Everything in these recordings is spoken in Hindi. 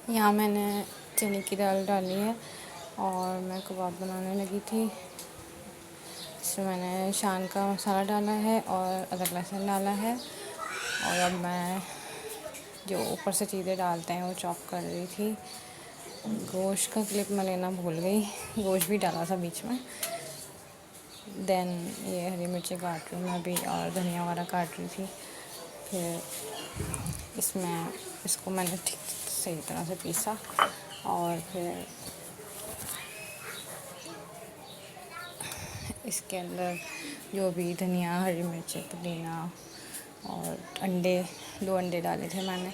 यहाँ मैंने चने की दाल डाली है और मैं कबाब बनाने लगी थी। इसमें मैंने शान का मसाला डाला है और अदरक लहसुन डाला है और अब मैं जो ऊपर से चीज़ें डालते हैं वो चॉप कर रही थी। गोश्त का क्लिप मैं लेना भूल गई, गोश्त भी डाला था बीच में। देन ये हरी मिर्ची काट रही हूँ मैं भी और धनिया वगैरह काट रही थी। फिर इसको मैंने ठीक सही तरह से पीसा और फिर इसके अंदर जो भी धनिया, हरी मिर्ची, पुदीना और अंडे, 2 अंडे डाले थे मैंने,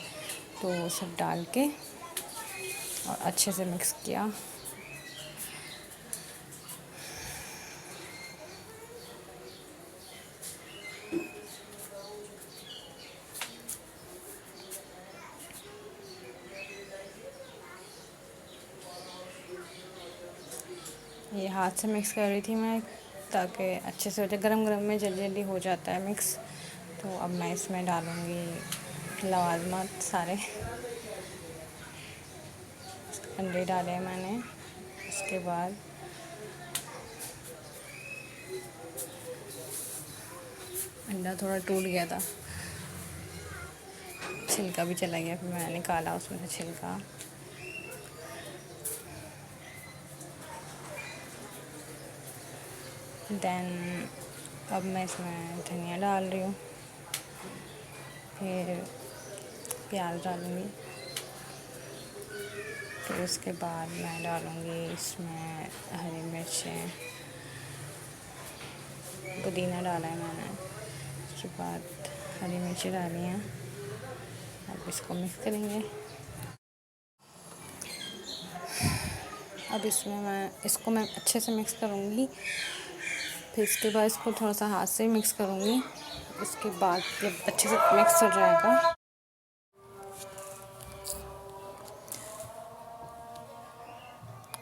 तो वो सब डाल के और अच्छे से मिक्स किया। ये हाथ से मिक्स कर रही थी मैं ताकि अच्छे से हो जाए। गरम गरम में जल्दी जल्दी हो जाता है मिक्स। तो अब मैं इसमें डालूँगी लवाजमात सारे अंडे डाले हैं मैंने। उसके बाद अंडा थोड़ा टूट गया था, छिलका भी चला गया, फिर मैंने निकाला उसमें से छिलका। देन अब मैं इसमें धनिया डाल रही हूँ, फिर प्याज डालूँगी, फिर उसके बाद मैं डालूँगी इसमें हरी मिर्चें, पुदीना डाला है मैंने। उसके बाद हरी मिर्ची डाली हैं। अब इसको मिक्स करेंगे। अब इसको मैं अच्छे से मिक्स करूँगी। फिर इसके बाद इसको थोड़ा सा हाथ से मिक्स करूँगी। उसके बाद जब अच्छे से मिक्स हो जाएगा,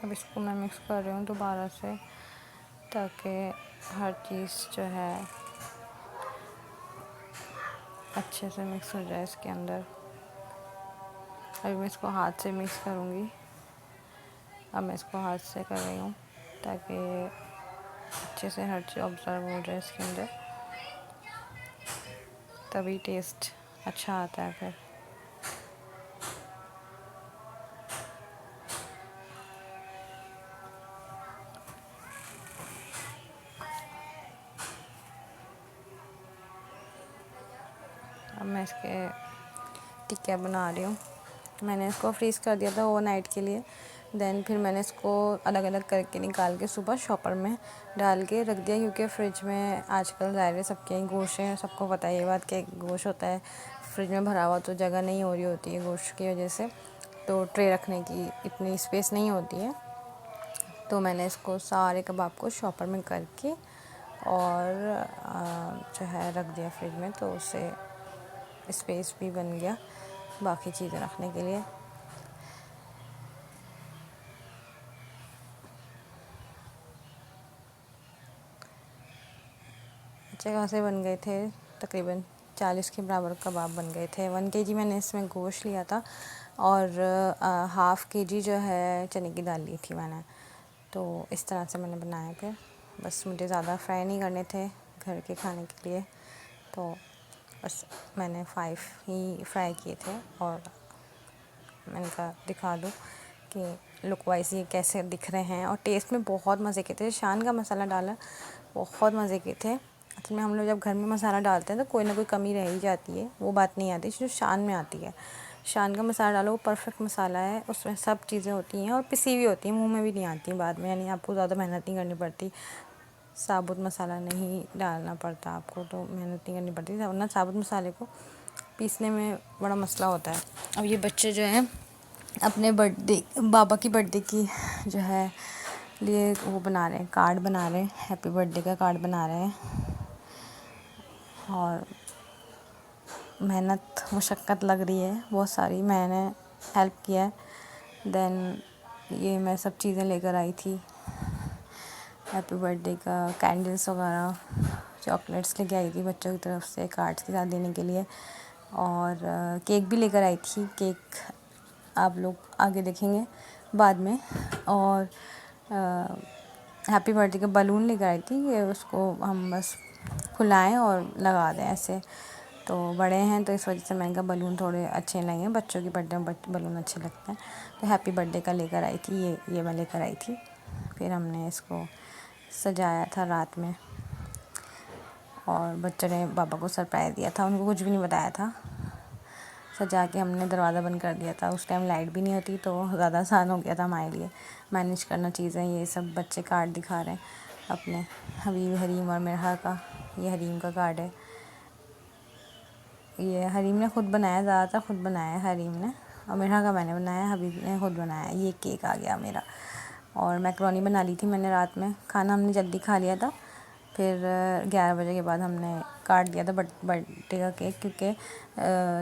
अब इसको मैं मिक्स कर रही हूँ दोबारा से ताकि हर चीज़ जो है अच्छे से मिक्स हो जाए इसके अंदर। अभी मैं इसको हाथ से मिक्स करूँगी। अब मैं इसको हाथ से कर रही हूँ ताकि अच्छे से हर चीज़ ऑब्ज़र्व हो जाए इसके अंदर, तभी टेस्ट अच्छा आता है। फिर अब मैं इसके टिक्के बना रही हूँ। मैंने इसको फ्रीज़ कर दिया था ओवरनाइट के लिए। देन फिर मैंने इसको अलग अलग करके निकाल के सुबह शॉपर में डाल के रख दिया, क्योंकि फ्रिज में आजकल ज़ाहिर सबके यहाँ गोश्त है, सबको पता है ये बात कि गोश्त होता है फ्रिज में भरा हुआ, तो जगह नहीं हो रही होती है गोश्त की वजह से, तो ट्रे रखने की इतनी स्पेस नहीं होती है। तो मैंने इसको सारे कबाब को शॉपर में करके और जो है रख दिया फ्रिज में, तो उससे स्पेस भी बन गया बाकी चीज़ें रखने के लिए। अच्छे खासे बन गए थे, तकरीबन 40 के बराबर कबाब बन गए थे। 1 केजी मैंने इसमें गोश्त लिया था और हाफ़ केजी जो है चने की दाल ली थी मैंने। तो इस तरह से मैंने बनाया। फिर बस मुझे ज़्यादा फ्राई नहीं करने थे घर के खाने के लिए, तो बस मैंने 5 ही फ्राई किए थे और मैंने कहा दिखा दूँ कि लुक वाइज ये कैसे दिख रहे हैं। और टेस्ट में बहुत मज़े के थे। शान का मसाला डाला, बहुत मज़े के थे। असल में हम लोग जब घर में मसाला डालते हैं तो कोई ना कोई कमी रह ही जाती है, वो बात नहीं आती जो शान में आती है। शान का मसाला डालो, वो परफेक्ट मसाला है, उसमें सब चीज़ें होती हैं और पिसी हुई होती हैं, मुंह में भी नहीं आती बाद में, यानी आपको ज़्यादा मेहनत नहीं करनी पड़ती। साबुत मसाला नहीं डालना पड़ता आपको, तो मेहनत नहीं करनी पड़ती, वरना साबुत मसाले को पीसने में बड़ा मसला होता है। अब ये बच्चे जो हैं अपने बर्थडे, बाबा की बर्थडे की जो है लिए वो बना रहे हैं, कार्ड बना रहे हैं, हैप्पी बर्थडे का कार्ड बना रहे हैं। और मेहनत मुशक्क़त लग रही है बहुत सारी, मैंने हेल्प किया है। देन ये मैं सब चीज़ें लेकर आई थी हैप्पी बर्थडे का, कैंडल्स वगैरह, चॉकलेट्स लेके आई थी बच्चों की तरफ से कार्ड्स के साथ देने के लिए, और केक भी लेकर आई थी। केक आप लोग आगे देखेंगे बाद में। और हैप्पी बर्थडे का बलून लेकर आई थी, ये उसको हम बस फुलाएं और लगा दें ऐसे। तो बड़े हैं तो इस वजह से मैंने कहा बलून थोड़े अच्छे लगे, बच्चों की बर्थडे में बलून अच्छे लगते हैं। तो हैप्पी बर्थडे का लेकर आई थी, ये मैं लेकर आई थी। फिर हमने इसको सजाया था रात में, और बच्चों ने पापा को सरप्राइज़ दिया था, उनको कुछ भी नहीं बताया था। सजा के हमने दरवाज़ा बंद कर दिया था। उस टाइम लाइट भी नहीं होती तो ज़्यादा आसान हो गया था हमारे लिए मैनेज करना चीज़ें। ये सब बच्चे कार्ड दिखा रहे हैं अपने, हबीब, हरीम और मिरहा का। ये हरीम का कार्ड है, ये हरीम ने खुद बनाया, ज़्यादातर खुद बनाया है हरीम ने, और मिरहा का मैंने बनाया, हबीब ने खुद बनाया। ये केक आ गया मेरा। और मैकरोनी बना ली थी मैंने रात में, खाना हमने जल्दी खा लिया था। फिर 11 बजे के बाद हमने काट दिया था बर्थडे का केक, क्योंकि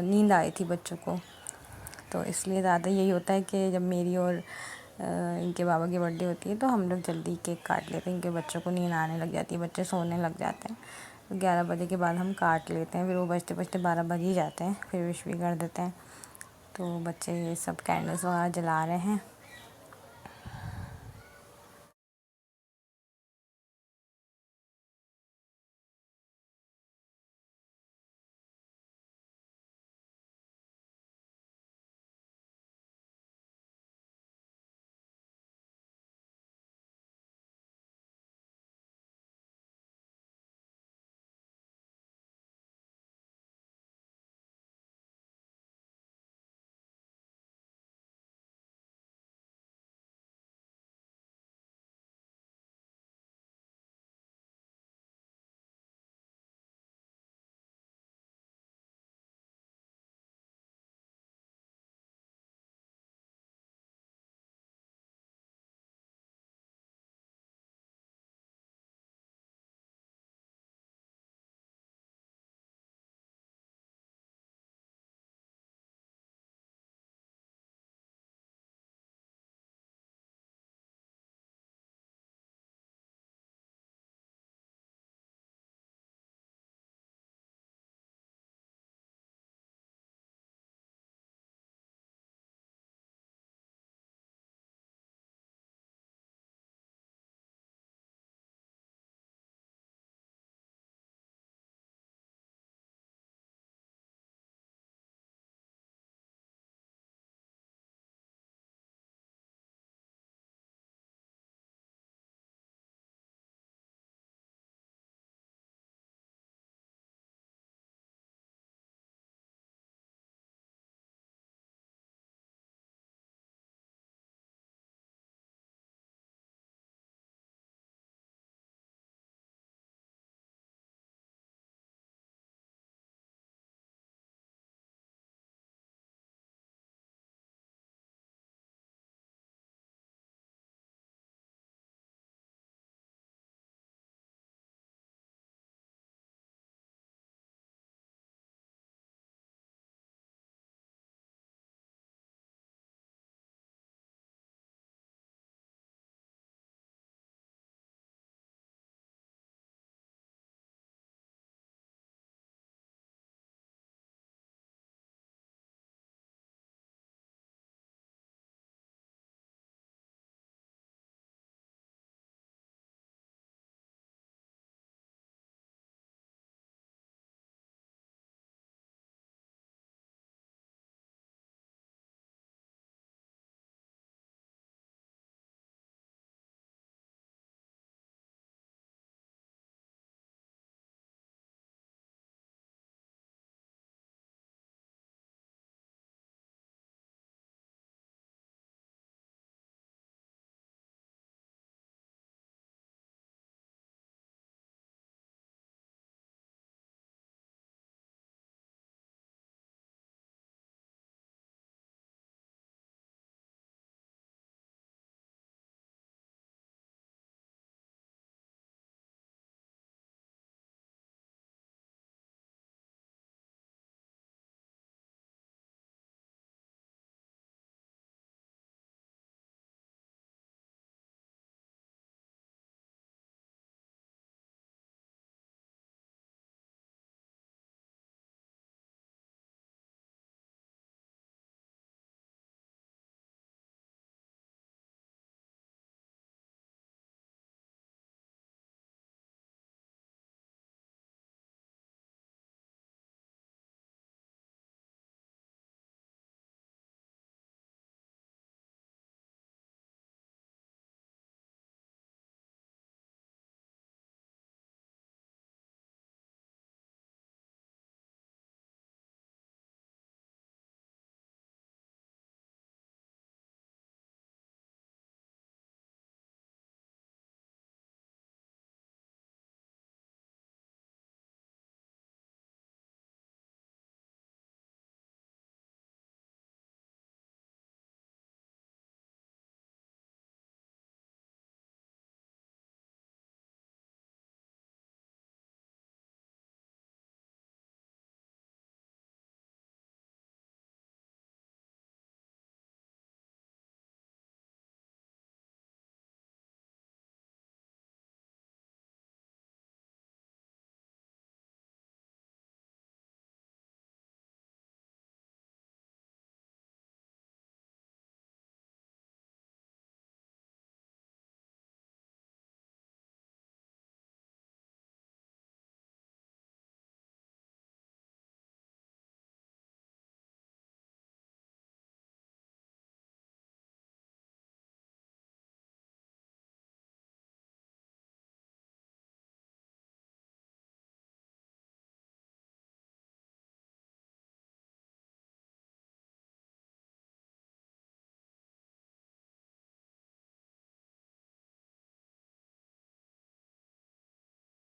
नींद आई थी बच्चों को। तो इसलिए ज़्यादा यही होता है कि जब मेरी और इनके बाबा की बर्थडे होती है तो हम लोग जल्दी केक काट लेते हैं, क्योंकि बच्चों को नींद आने लग जाती है, बच्चे सोने लग जाते हैं। तो 11 बजे के बाद हम काट लेते हैं, फिर वो बजते बजते 12 बज ही जाते हैं, फिर विश भी कर देते हैं। तो बच्चे ये सब कैंडल्स वगैरह जला रहे हैं।